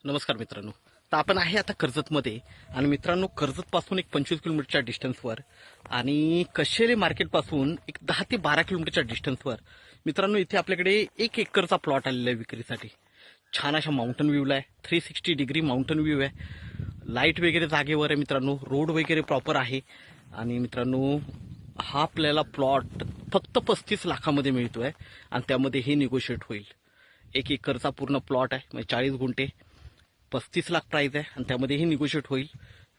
नमस्कार मित्रांनो. तर आपण आहे आता कर्जतमध्ये आणि मित्रांनो कर्जतपासून एक 25 किलोमीटरच्या डिस्टन्सवर आणि कशेले मार्केटपासून एक 10 ते 12 किलोमीटरच्या डिस्टन्सवर मित्रांनो इथे आपल्याकडे 1 एकरचा प्लॉट आलेला आहे विक्रीसाठी. छान अशा माउंटन व्ह्यूला आहे. 360 डिग्री माउंटन व्ह्यू आहे. लाईट वगैरे जागेवर आहे मित्रांनो. रोड वगैरे प्रॉपर आहे. आणि मित्रांनो हा आपल्याला प्लॉट फक्त 35 लाखामध्ये मिळतोय आणि त्यामध्ये हे निगोशिएट होईल. 1 एकरचा पूर्ण प्लॉट आहे म्हणजे 40 गुंठे. 35 लाख प्राइस आहे आणि त्यामध्ये हे निगोशिएट होईल.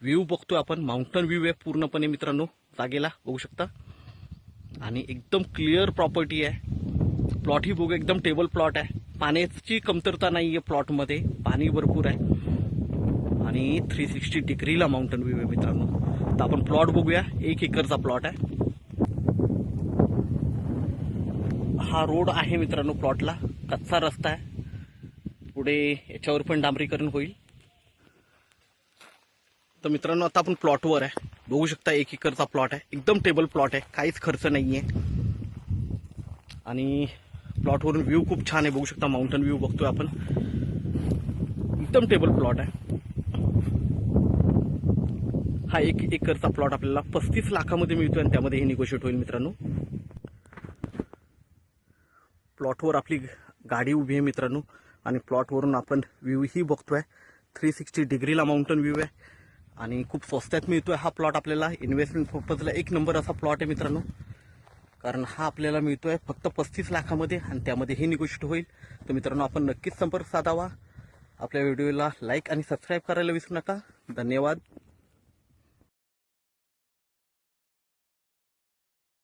व्ह्यू बघतोय आपण, माउंटन व्ह्यू आहे पूर्णपणे मित्रांनो. जागेला बघू शकता आणि एकदम क्लिअर प्रॉपर्टी आहे. प्लॉट ही बघू एकदम टेबल प्लॉट आहे. पाण्याची कमतरता नाही आहे प्लॉटमध्ये, पाणी भरपूर आहे आणि 360 डिग्रीला माउंटन व्ह्यू आहे मित्रांनो. तर आपण प्लॉट बघूया. 1 एकरचा प्लॉट आहे. हा रोड आहे मित्रांनो. प्लॉटला कच्चा रस्ता आहे. पुढे याच्यावर पण डांबरीकरण होईल. तर मित्रांनो आता आपण प्लॉटवर आहे. बघू शकता 1 एकरचा प्लॉट आहे. एकदम टेबल प्लॉट आहे. काहीच खर्च नाहीये आणि प्लॉटवरून व्ह्यू खूप छान आहे. बघू शकता माउंटन व्ह्यू बघतोय आपण. एकदम टेबल प्लॉट आहे. हा 1 एकरचा प्लॉट आपल्याला 35 लाखामध्ये मिळतोय आणि त्यामध्ये हे निगोशिएट होईल मित्रांनो. प्लॉटवर आपली गाडी उभी आहे मित्रांनो आणि प्लॉटवरून आपण व्ह्यू ही बघतोय. 360 डिग्रीला माउंटन व्ह्यू आहे आणि खूप स्वस्तात मिळतोय हा प्लॉट आपल्याला. इन्व्हेस्टमेंट पर्पजला 1 नंबर असा प्लॉट आहे मित्रांनो. कारण हा आपल्याला मिळतोय फक्त 35 लाखामध्ये आणि त्यामध्ये हे निगोशिएट होईल. तर मित्रांनो आपण नक्कीच संपर्क साधावा. आपल्या व्हिडिओला लाईक आणि सबस्क्राईब करायला विसरू नका. धन्यवाद.